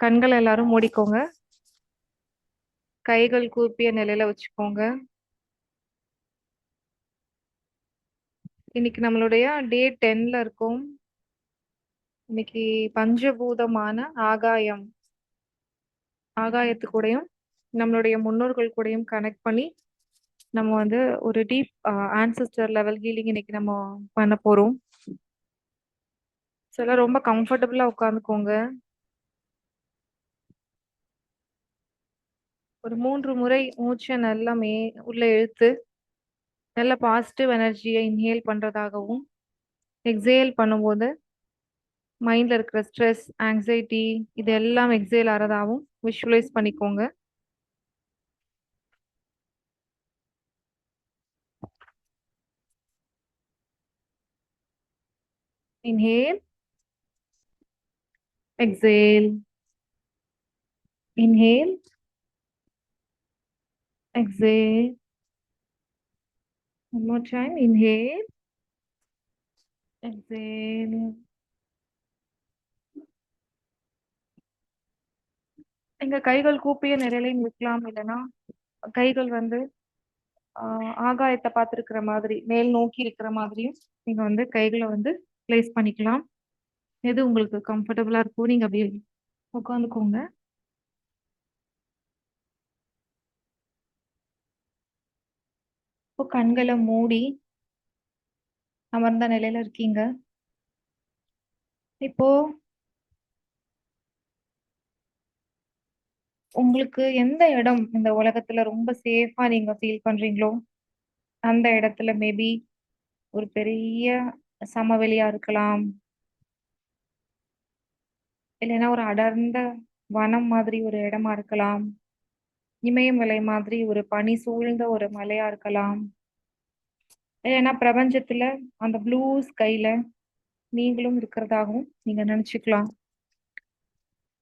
கண்கள் எல்லாரும் மூடிக்கோங்க. கைகள் கூப்பிய நிலையில வச்சுக்கோங்க. இன்னைக்கு நம்மளுடைய டே 10ல இருக்கும். இன்னைக்கு பஞ்சபூதமான ஆகாயம் ஆகாயத்து கூடயும் நம்மளுடைய முன்னோர்கள் கூடயும் கனெக்ட் பண்ணி நம்ம வந்து ஒரு டீப் ஆன்செஸ்டர் லெவல் ஹீலிங் இன்னைக்கு நம்ம பண்ண போறோம். ஸோ எல்லாம் ரொம்ப கம்ஃபர்டபுளா உட்காந்துக்கோங்க. ஒரு 3 முறை மூச்சை நல்லா உள்ள இழுத்து நல்ல பாசிட்டிவ் எனர்ஜியை இன்ஹேல் பண்றதாகவும், எக்ஸேல் பண்ணும்போது மைண்ட்ல இருக்கிற ஸ்ட்ரெஸ், ஆங்ஸைட்டி இது எல்லாம் எக்ஸேல் ஆறதாகவும் விஷுவலைஸ் பண்ணிக்கோங்க. Inhale, exhale, inhale, exhale. One more time. Inhale, exhale. எங்க கைகள் கூப்பிய நிலையிலையும் இருக்கலாம், இல்லைன்னா கைகள் வந்து ஆகாயத்தை பார்த்துருக்கிற மாதிரி மேல் நோக்கி இருக்கிற மாதிரியும் நீங்க வந்து கைகளை வந்து பிளேஸ் பண்ணிக்கலாம். எது உங்களுக்கு கம்ஃபர்டபுளா இருக்கோ நீங்க அப்படியே உட்காந்துக்கோங்க. இப்போ கண்களை மூடி அமர்ந்த நிலையில இருக்கீங்க. இப்போ உங்களுக்கு எந்த இடம் இந்த உலகத்துல ரொம்ப சேஃபா நீங்க ஃபீல் பண்றீங்களோ அந்த இடத்துல மேபி ஒரு பெரிய சமவெளியா இருக்கலாம், இல்லைன்னா ஒரு அடர்ந்த வனம் மாதிரி ஒரு இடமா இருக்கலாம், இமயமலை மாதிரி ஒரு பனி சூழ்ந்த ஒரு மலையா இருக்கலாம், இல்லைன்னா பிரபஞ்சத்துல அந்த ப்ளூ ஸ்கைல நீங்களும் இருக்கிறதாகவும் நீங்க நினைச்சுக்கலாம்.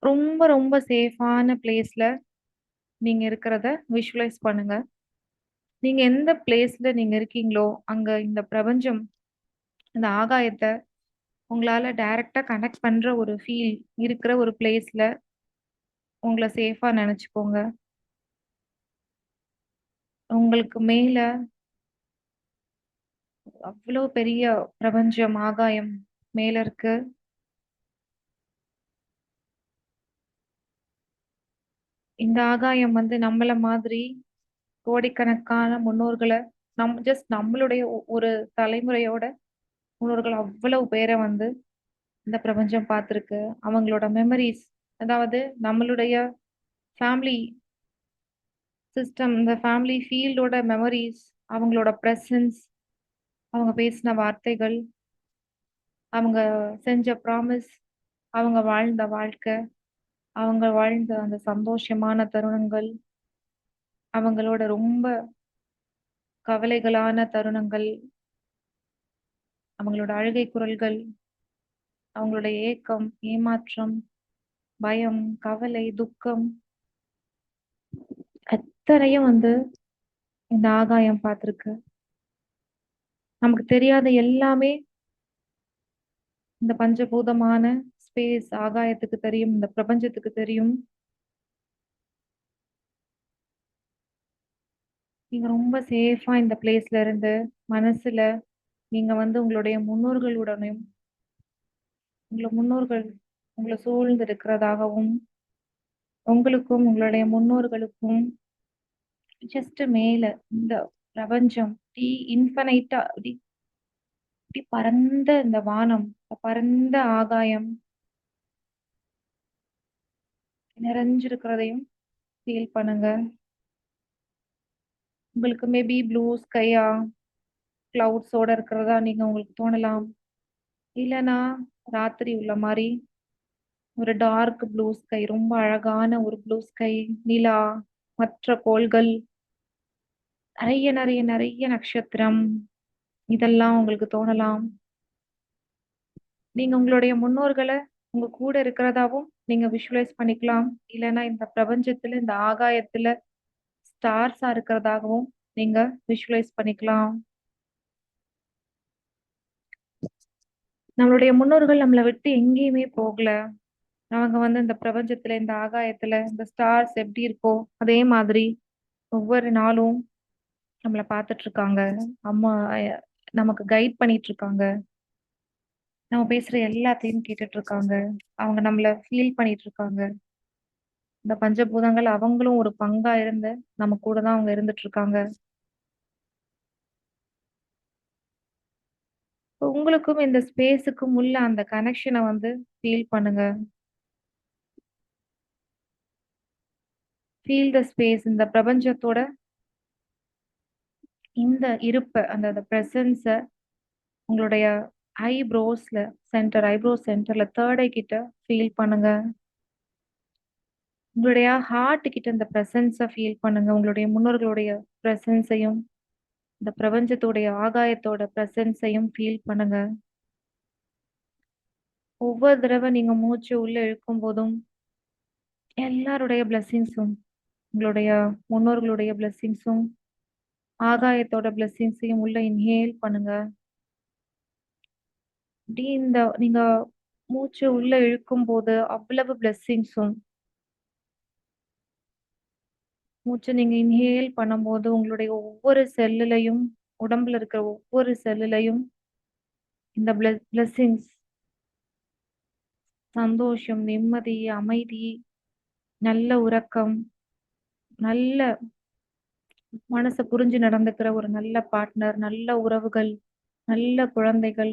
ரொம்ப ரொம்ப சேஃபான பிளேஸ்ல நீங்க இருக்கிறத விஷுவலைஸ் பண்ணுங்க. நீங்க எந்த பிளேஸ்ல நீங்க இருக்கீங்களோ அங்க இந்த பிரபஞ்சம், இந்த ஆகாயத்தை உங்களால டைரக்டா கனெக்ட் பண்ற ஒரு ஃபீல் இருக்கிற ஒரு பிளேஸ்ல உங்களை சேஃபா நினைச்சுக்கோங்க. உங்களுக்கு மேல அவ்வளோ பெரிய பிரபஞ்சம், ஆகாயம் மேல இருக்கு. இந்த ஆகாயம் வந்து நம்மள மாதிரி கோடிக்கணக்கான முன்னோர்களை நம்மளுடைய ஒரு தலைமுறையோட முன்னோர்கள் அவ்வளவு பேரை வந்து இந்த பிரபஞ்சம் பார்த்துருக்கு. அவங்களோட மெமரிஸ், அதாவது நம்மளுடைய ஃபேமிலி சிஸ்டம், இந்த ஃபேமிலி ஃபீல்டோட மெமரிஸ், அவங்களோட ப்ரெசன்ஸ், அவங்க பேசின வார்த்தைகள், அவங்க செஞ்ச ப்ராமிஸ், அவங்க வாழ்ந்த வாழ்க்கை, அவங்க வாழ்ந்த அந்த சந்தோஷமான தருணங்கள், அவங்களோட ரொம்ப கவலைகளான தருணங்கள், அவங்களோட அழுகை குரல்கள், அவங்களோட ஏக்கம், ஏமாற்றம், பயம், கவலை, துக்கம், அத்தனையும் வந்து இந்த ஆகாயம் பார்த்துருக்கு. நமக்கு தெரியாத எல்லாமே இந்த பஞ்சபூதமான ஸ்பேஸ் ஆகாயத்துக்கு தெரியும், இந்த பிரபஞ்சத்துக்கு தெரியும். நீங்க ரொம்ப சேஃபா இந்த பிளேஸ்ல இருந்து மனசுல நீங்க வந்து உங்களுடைய முன்னோர்களுடனும், முன்னோர்கள் உங்களை சூழ்ந்து இருக்கிறதாகவும், உங்களுக்கும் உங்களுடைய முன்னோர்களுக்கும் ஜஸ்ட் மேல இந்த பிரபஞ்சம் இன்ஃபனைட்டா அப்படி அப்படி பரந்த இந்த வானம், பரந்த ஆகாயம் நிறைஞ்சிருக்கிறதையும் ஃபீல் பண்ணுங்க. உங்களுக்கு மேபி ப்ளூ ஸ்கையா கிளவுட்ஸோட இருக்கிறதா நீங்க உங்களுக்கு தோணலாம், இல்லைன்னா ராத்திரி உள்ள மாதிரி ஒரு டார்க் ப்ளூ ஸ்கை, ரொம்ப அழகான ஒரு ப்ளூ ஸ்கை, நிலா, மற்ற கோள்கள், நிறைய நிறைய நிறைய நட்சத்திரம், இதெல்லாம் உங்களுக்கு தோணலாம். நீங்க உங்களுடைய முன்னோர்களை உங்க கூட இருக்கிறதாவும் நீங்க விஷுவலைஸ் பண்ணிக்கலாம், இல்லைன்னா இந்த பிரபஞ்சத்துல இந்த ஆகாயத்துல ஸ்டார்ஸா இருக்கிறதாகவும் நீங்க விஷுவலைஸ் பண்ணிக்கலாம். நம்மளுடைய முன்னோர்கள் நம்மளை விட்டு எங்கேயுமே போகல. அவங்க வந்து இந்த பிரபஞ்சத்துல, இந்த ஆகாயத்துல, இந்த ஸ்டார்ஸ் எப்படி இருக்கோ, அதே மாதிரி ஒவ்வொரு நாளும் நம்மள பார்த்துட்டு இருக்காங்க. அம்மா நமக்கு கைட் பண்ணிட்டு இருக்காங்க. நம்ம பேசுற எல்லாத்தையும் கேட்டுட்டு இருக்காங்க. அவங்க நம்மள ஃபீல் பண்ணிட்டு இருக்காங்க. இந்த பஞ்சபூதங்கள் அவங்களும் ஒரு பங்கா இருந்து நம்ம கூட தான் அவங்க இருந்துட்டு இருக்காங்க. இப்ப உங்களுக்கும் இந்த ஸ்பேஸுக்கும் உள்ள அந்த கனெக்ஷனை வந்து ஃபீல் பண்ணுங்க. Feel the space. இந்த பிரபஞ்சத்தோட இந்த இருப்ப, அந்த பிரசன்ஸ உங்களுடைய ஐப்ரோ சென்டர்ல தேர்ட் ஐ கிட்ட ஃபீல் பண்ணுங்க. உங்களுடைய ஹார்ட் கிட்ட இந்த பிரசன்ஸ ஃபீல் பண்ணுங்க. உங்களுடைய முன்னோர்களுடைய பிரசன்ஸையும், இந்த பிரபஞ்சத்தோடைய ஆகாயத்தோட பிரசன்ஸையும் ஃபீல் பண்ணுங்க. ஒவ்வொரு தடவை நீங்க மூச்சு உள்ள இழுக்கும் போதும் எல்லாருடைய பிளெஸிங்ஸும், உங்களுடைய முன்னோர்களுடைய பிளெஸிங்ஸும், ஆகாயத்தோட பிளெஸிங்ஸையும் உள்ள இன்ஹேல் பண்ணுங்க. அப்படி இந்த நீங்க மூச்சு உள்ள இழுக்கும் போது அவ்வளவு பிளெஸிங்ஸும், மூச்சை நீங்க இன்ஹேல் பண்ணும்போது உங்களுடைய ஒவ்வொரு செல்லுலையும், உடம்புல இருக்கிற ஒவ்வொரு செல்லுலையும் இந்த பிளெஸிங்ஸ், சந்தோஷம், நிம்மதி, அமைதி, நல்ல உறக்கம், நல்ல மனச புரிஞ்சு நடந்துக்கிற ஒரு நல்ல பார்ட்னர், நல்ல உறவுகள், நல்ல குழந்தைகள்,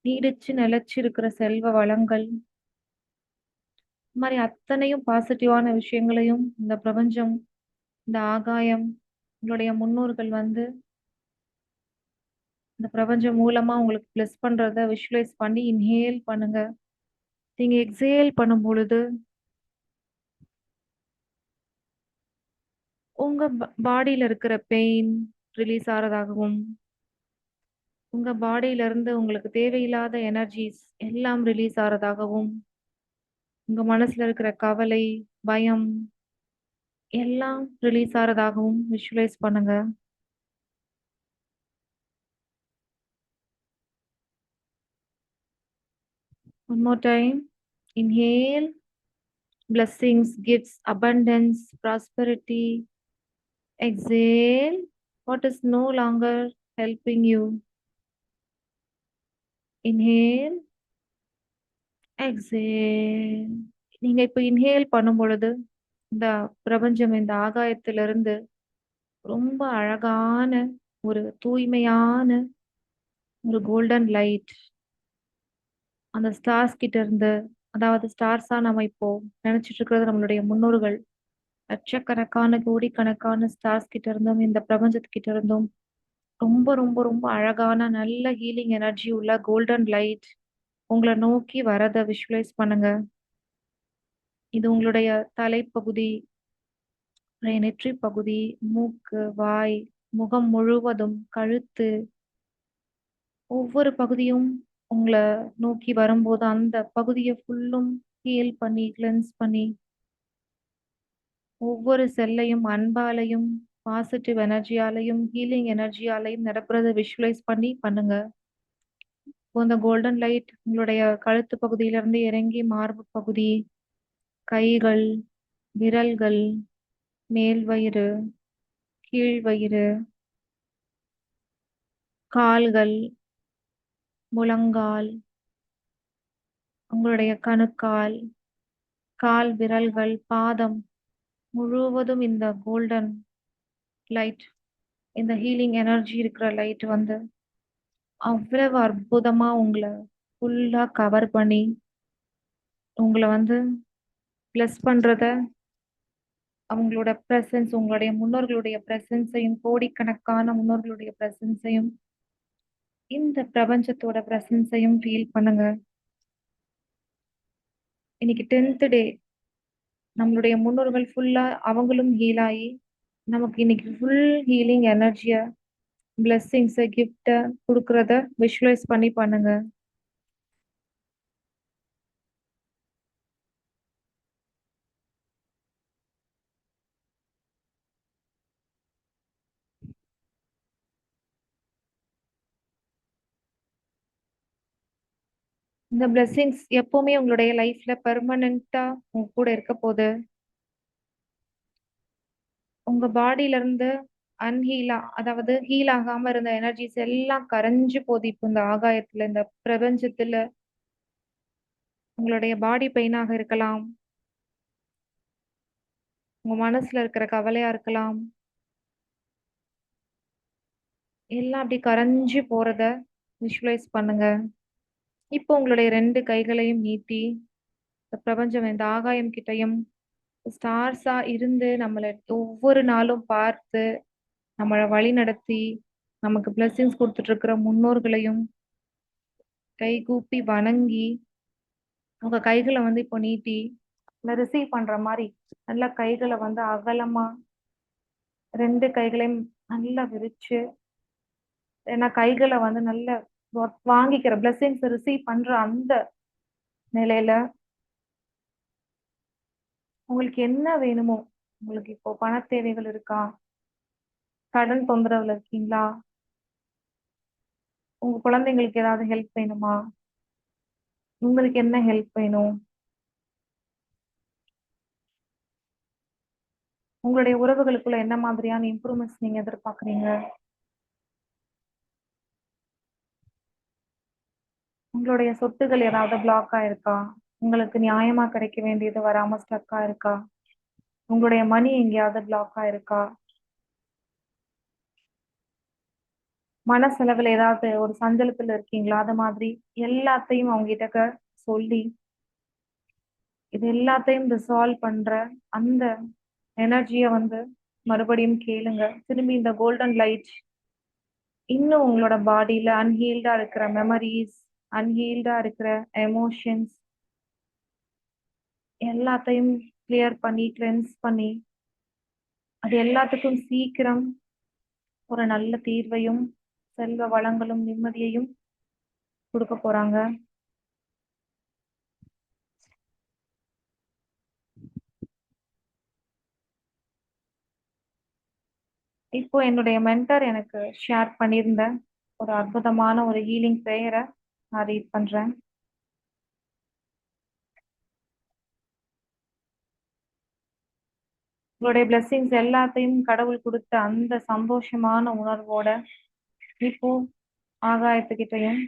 நீடிச்சு நிலைச்சு இருக்கிற செல்வ வளங்கள், இந்த மாதிரி அத்தனையும் பாசிட்டிவான விஷயங்களையும் இந்த பிரபஞ்சம், இந்த ஆகாயம், உங்களுடைய முன்னோர்கள் வந்து இந்த பிரபஞ்சம் மூலமா உங்களுக்கு பிளஸ் பண்றத விஷுவலைஸ் பண்ணி இன்ஹேல் பண்ணுங்க. நீங்க எக்ஸேல் பண்ணும் பொழுது உங்க பாடியில இருக்கிற பெயின் ரிலீஸ் ஆறதாகவும், உங்க பாடியில இருந்து உங்களுக்கு தேவையில்லாத எனர்ஜிஸ் எல்லாம் ரிலீஸ் ஆறதாகவும், உங்க மனசுல இருக்கிற கவலை, பயம் எல்லாம் ரிலீஸ் ஆறதாகவும் விஷுவலைஸ் பண்ணுங்க. One more time. Inhale. Blessings, gifts, abundance, prosperity. Exhale. What is no longer helping you? Inhale. Exhale. நீங்க இப்ப இன்ஹேல் பண்ணும் பொழுது இந்த பிரபஞ்சம், இந்த ஆகாயத்திலிருந்து ரொம்ப அழகான ஒரு தூய்மையான ஒரு கோல்டன் லைட் அந்த ஸ்டார்ஸ் கிட்ட இருந்து, அதாவது ஸ்டார்ஸா நம்ம இப்போ நினைச்சிட்டு இருக்கிறது நம்மளுடைய முன்னோர்கள், லட்சக்கணக்கான கோடிக்கணக்கான ஸ்டார்ஸ் கிட்ட இருந்தும் இந்த பிரபஞ்சத்துக்கிட்ட இருந்தும் ரொம்ப ரொம்ப ரொம்ப அழகான நல்ல ஹீலிங் எனர்ஜி உள்ள கோல்டன் லைட் உங்களை நோக்கி வரத விஷுவலைஸ் பண்ணுங்க. இது உங்களுடைய தலைப்பகுதி, உங்களுடைய நெற்றி பகுதி, மூக்கு, வாய், முகம் முழுவதும், கழுத்து, ஒவ்வொரு பகுதியும் உங்களை நோக்கி வரும்போது அந்த பகுதியை ஃபுல்லும் ஹீல் பண்ணி கிளென்ஸ் பண்ணி ஒவ்வொரு செல்லையும் அன்பாலையும் பாசிட்டிவ் எனர்ஜியாலையும் ஹீலிங் எனர்ஜியாலையும் நிரப்புறதை விஷுவலைஸ் பண்ணி பண்ணுங்க. இப்போ இந்த கோல்டன் லைட் உங்களுடைய கழுத்து பகுதியிலிருந்து இறங்கி மார்பு பகுதி, கைகள், விரல்கள், மேல் வயிறு, கீழ் வயிறு, கால்கள், முழங்கால், உங்களுடைய கணுக்கால், கால் விரல்கள், பாதம் முழுவதும் இந்த கோல்டன் லைட், இந்த ஹீலிங் எனர்ஜி இருக்கிற லைட் வந்து அவ்வளவு அற்புதமா உங்களை ஃபுல்லா கவர் பண்ணி உங்களை வந்து பிளஸ் பண்றத, அவங்களோட பிரசன்ஸ், உங்களுடைய முன்னோர்களுடைய பிரசன்ஸையும், கோடிக்கணக்கான முன்னோர்களுடைய பிரசன்ஸையும், இந்த பிரபஞ்சத்தோட பிரசன்ஸையும் ஃபீல் பண்ணுங்க. இன்னைக்கு 10th டே. நம்மளுடைய முன்னோர்கள் ஃபுல்லா அவங்களும் ஹீல் ஆகி நமக்கு இன்னைக்கு ஃபுல் ஹீலிங் எனர்ஜிய, பிளெஸ்ஸிங்ஸ, கிஃப்ட கொடுக்கறத விஷுவலைஸ் பண்ணி பண்ணுங்க. இந்த பிளெஸிங்ஸ் எப்பவுமே உங்களுடைய லைஃப்ல பெர்மனண்டா உங்க கூட இருக்க போகுது. உங்க பாடியில இருந்து அதாவது ஹீல் ஆகாம இருந்த எனர்ஜிஸ் எல்லாம் கரைஞ்சு போகுது இப்போ இந்த ஆகாயத்துல, இந்த பிரபஞ்சத்துல. உங்களுடைய பாடி பெயினாக இருக்கலாம், உங்க மனசுல இருக்கிற கவலையா இருக்கலாம், எல்லாம் அப்படி கரைஞ்சு போறத விஷுவலைஸ் பண்ணுங்க. இப்போ உங்களுடைய 2 கைகளையும் நீட்டி இந்த பிரபஞ்சம், இந்த ஆகாயம் கிட்டயும் ஸ்டார்ஸா இருந்து நம்மள ஒவ்வொரு நாளும் பார்த்து நம்மள வழி நடத்தி நமக்கு பிளெஸிங்ஸ் கொடுத்துட்டு இருக்கிற முன்னோர்களையும் கைகூப்பி வணங்கி, உங்க கைகளை வந்து இப்போ நீட்டி ரிசீவ் பண்ற மாதிரி நல்லா கைகளை வந்து அகலமா 2 கைகளையும் நல்லா விரிச்சு, ஏன்னா கைகளை வந்து நல்ல வாங்கிக்கிற பிளெஸிங்ஸ் ரிசீவ் பண்ற அந்த நிலையில உங்களுக்கு என்ன வேணுமோ, உங்களுக்கு இப்போ பண தேவைகள் இருக்கா, கடன் தொந்தரவுல இருக்கீங்களா, உங்க குழந்தைங்களுக்கு ஏதாவது ஹெல்ப் வேணுமா, உங்களுக்கு என்ன ஹெல்ப் வேணும், உங்களுடைய உறவுகளுக்குள்ள என்ன மாதிரியான இம்ப்ரூவ்மெண்ட்ஸ் நீங்க எதிர்பார்க்குறீங்க, உங்களுடைய சொத்துகள் ஏதாவது பிளாக் ஆயிருக்கா, உங்களுக்கு நியாயமா கிடைக்க வேண்டியது வராம ஸ்டக்கா இருக்கா, உங்களுடைய மணி எங்கேயாவது பிளாக் ஆயிருக்கா, மனசெலவுல ஏதாவது ஒரு சஞ்சலத்துல இருக்கீங்களா, அது மாதிரி எல்லாத்தையும் அவங்க கிட்ட சொல்லி இது எல்லாத்தையும் ரிசால்வ் பண்ற அந்த எனர்ஜியை வந்து மறுபடியும் கேளுங்க. திரும்பி இந்த கோல்டன் லைட் இன்னும் உங்களோட பாடியில அன்ஹீல்டா இருக்கிற மெமரிஸ், அன்ஹீல்டா இருக்கிற எமோஷன்ஸ் எல்லாத்தையும் கிளியர் பண்ணி கிளென்ஸ் பண்ணி அது எல்லாத்துக்கும் சீக்கிரம் ஒரு நல்ல தீர்வையும் செல்வ வளங்களும் நிம்மதியையும் கொடுக்க போறாங்க. இப்போ என்னுடைய மென்டர் எனக்கு ஷேர் பண்ணியிருந்த ஒரு அற்புதமான ஒரு ஹீலிங் ப்ரேயரை நான் ரீட் பண்றேன். உங்களுடைய பிளெஸிங்ஸ் எல்லாத்தையும் கடவுள் கொடுத்த அந்த சந்தோஷமான உணர்வோட இப்போ ஆகாயத்துக்கிட்டையும்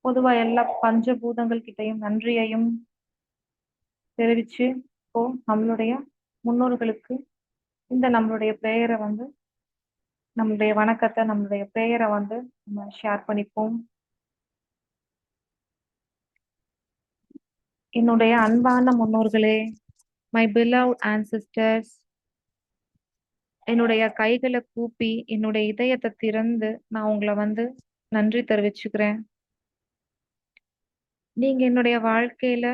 பொதுவா எல்லா பஞ்சபூதங்கள் கிட்டையும் நன்றியையும் தெரிவிச்சு இப்போ நம்மளுடைய முன்னோர்களுக்கு இந்த நம்மளுடைய பிரேயரை வந்து நம்மளுடைய வணக்கத்தை நம்மளுடைய பிரேயரை வந்து நம்ம ஷேர் பண்ணிப்போம். என்னுடைய அன்பான முன்னோர்களே, மை beloved ancestors, என்னுடைய கைகளை கூப்பி என்னுடைய இதயத்தை திறந்து நான் உங்களை வந்து நன்றி தெரிவிச்சுக்கிறேன். நீங்க என்னுடைய வாழ்க்கையில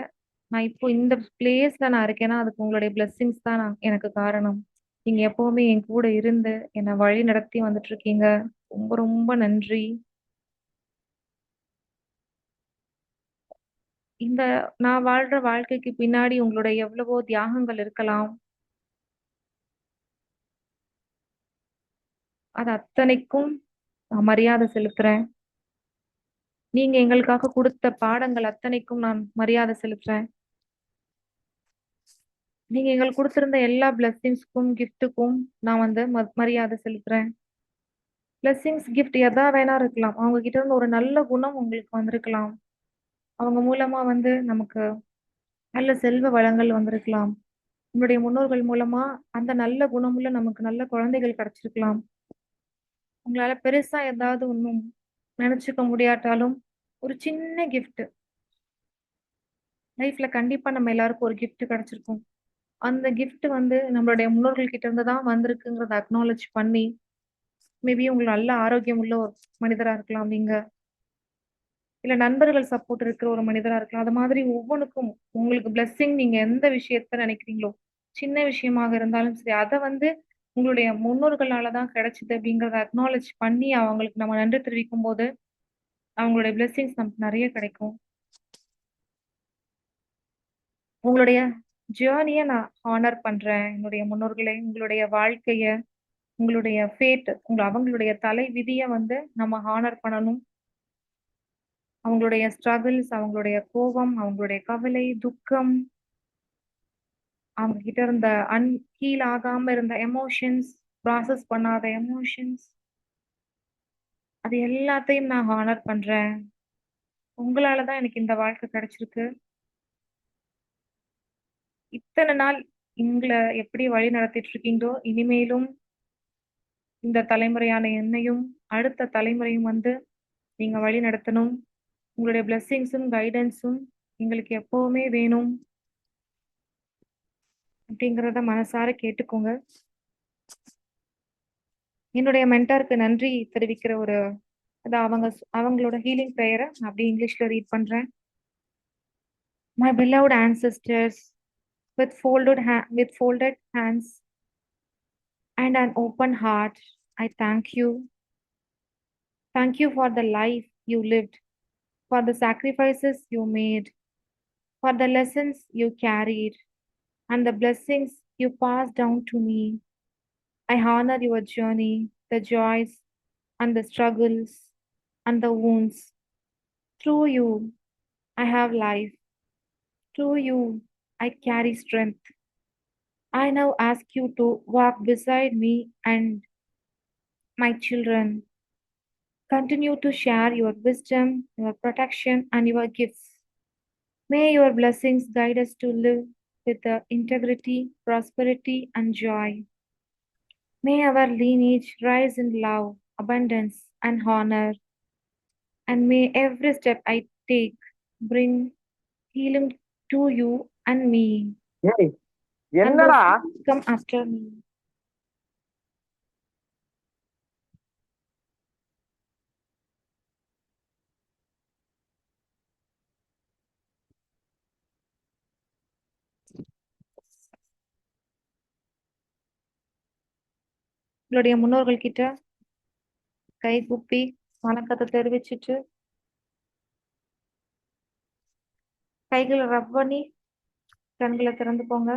நான் இப்போ இந்த பிளேஸ்ல நான் இருக்கேன்னா அதுக்கு உங்களுடைய பிளெஸிங்ஸ் தான் எனக்கு காரணம். நீங்க எப்பவுமே என் கூட இருந்து என்னை வழி நடத்தி வந்துட்டு இருக்கீங்க. ரொம்ப ரொம்ப நன்றி. இந்த நான் வாழ்ற வாழ்க்கைக்கு பின்னாடி உங்களுடைய எவ்வளவோ தியாகங்கள் இருக்கலாம். அது அத்தனைக்கும் நான் மரியாதை செலுத்துறேன். நீங்க எங்களுக்காக கொடுத்த பாடங்கள் அத்தனைக்கும் நான் மரியாதை செலுத்துறேன். நீங்க எங்களுக்கு கொடுத்திருந்த எல்லா பிளெஸிங்ஸ்க்கும் கிஃப்ட்டுக்கும் நான் வந்து மரியாதை செலுத்துறேன். பிளெஸிங்ஸ் கிஃப்ட் எதா வேணா இருக்கலாம். அவங்க கிட்ட இருந்து ஒரு நல்ல குணம் உங்களுக்கு வந்திருக்கலாம். அவங்க மூலமா வந்து நமக்கு நல்ல செல்வ வளங்கள் வந்திருக்கலாம். நம்மளுடைய முன்னோர்கள் மூலமா அந்த நல்ல குணமுள்ள நமக்கு நல்ல குழந்தைகள் கிடைச்சிருக்கலாம். உங்களால பெருசா ஏதாவது ஒண்ணும் நினைச்சுக்க முடியாட்டாலும் ஒரு சின்ன கிஃப்ட் லைஃப்ல கண்டிப்பா நம்ம எல்லாருக்கும் ஒரு gift கிடைச்சிருக்கும். அந்த gift வந்து நம்மளுடைய முன்னோர்கள் கிட்ட இருந்து தான் வந்திருக்குங்கிறத அக்னாலேஜ் பண்ணி மேபி உங்களுக்கு நல்ல ஆரோக்கியம் உள்ள ஒரு மனிதரா இருக்கலாம் நீங்க, இல்ல நண்பர்கள் சப்போர்ட் இருக்கிற ஒரு மனிதரா இருக்கலாம். அது மாதிரி ஒவ்வொன்றுக்கும் உங்களுக்கு blessing நீங்க எந்த விஷயத்த நினைக்கிறீங்களோ, சின்ன விஷயமாக இருந்தாலும் சரி, அதை வந்து உங்களுடைய முன்னோர்களால தான் கிடைச்சது அப்படிங்கறத அக்னாலேஜ் பண்ணி அவங்களுக்கு நம்ம நன்றி தெரிவிக்கும் போது அவங்களுடைய blessings நமக்கு நிறைய கிடைக்கும். உங்களுடைய ஜேர்னியை நான் ஹானர் பண்றேன். என்னுடைய முன்னோர்களை, உங்களுடைய வாழ்க்கைய, உங்களுடைய ஃபேட், அவங்களுடைய தலை விதியை வந்து நம்ம ஹானர் பண்ணணும். அவங்களுடைய ஸ்ட்ரகிள்ஸ், அவங்களுடைய கோபம், அவங்களுடைய கவலை, துக்கம், அவங்க கிட்ட இருந்த ஹீல் ஆகாம இருந்த எமோஷன்ஸ், ப்ராசஸ் பண்ணாத எமோஷன்ஸ், அது எல்லாத்தையும் நான் ஹானர் பண்றேன். உங்களால தான் எனக்கு இந்த வாழ்க்கை கிடைச்சிருக்கு. இத்தனை நாள் எங்கள எப்படி வழி நடத்திட்டு இருக்கீங்களோ, இனிமேலும் இந்த தலைமுறையான என்னையும், அடுத்த தலைமுறையும் வந்து நீங்க வழி நடத்தணும். உங்களுடைய பிளெஸ்ஸிங்ஸும், கைடன்ஸும் எங்களுக்கு எப்பவுமே வேணும். அப்படிங்கிறத மனசார கேட்டுக்கோங்க. என்னுடைய மென்டாருக்கு நன்றி தெரிவிக்கிற ஒரு அது அவங்களோட ஹீலிங் ப்ரேயரை நான் அப்படியே இங்கிலீஷ்ல ரீட் பண்றேன். My beloved ancestors, with folded hands and an open heart, I thank you. Thank you for the life you lived, for the sacrifices you made, for the lessons you carried, and the blessings you passed down to me. I honor your journey, the joys and the struggles and the wounds. Through you, I have life. Through you, I carry strength. I now ask you to walk beside me and my children. Continue to share your wisdom, your protection, and your gifts. May your blessings guide us to live with integrity, prosperity, and joy. May our lineage rise in love, abundance, and honor. And may every step I take bring healing to you and me, ஏய் and என்னடா those who come after me. உங்களுடைய முன்னோர்கள் கிட்ட கை கூப்பி வணக்கத்தை தெரிவிச்சிட்டு கைகளை ரப் பண்ணி கண்களை திறந்து போங்க.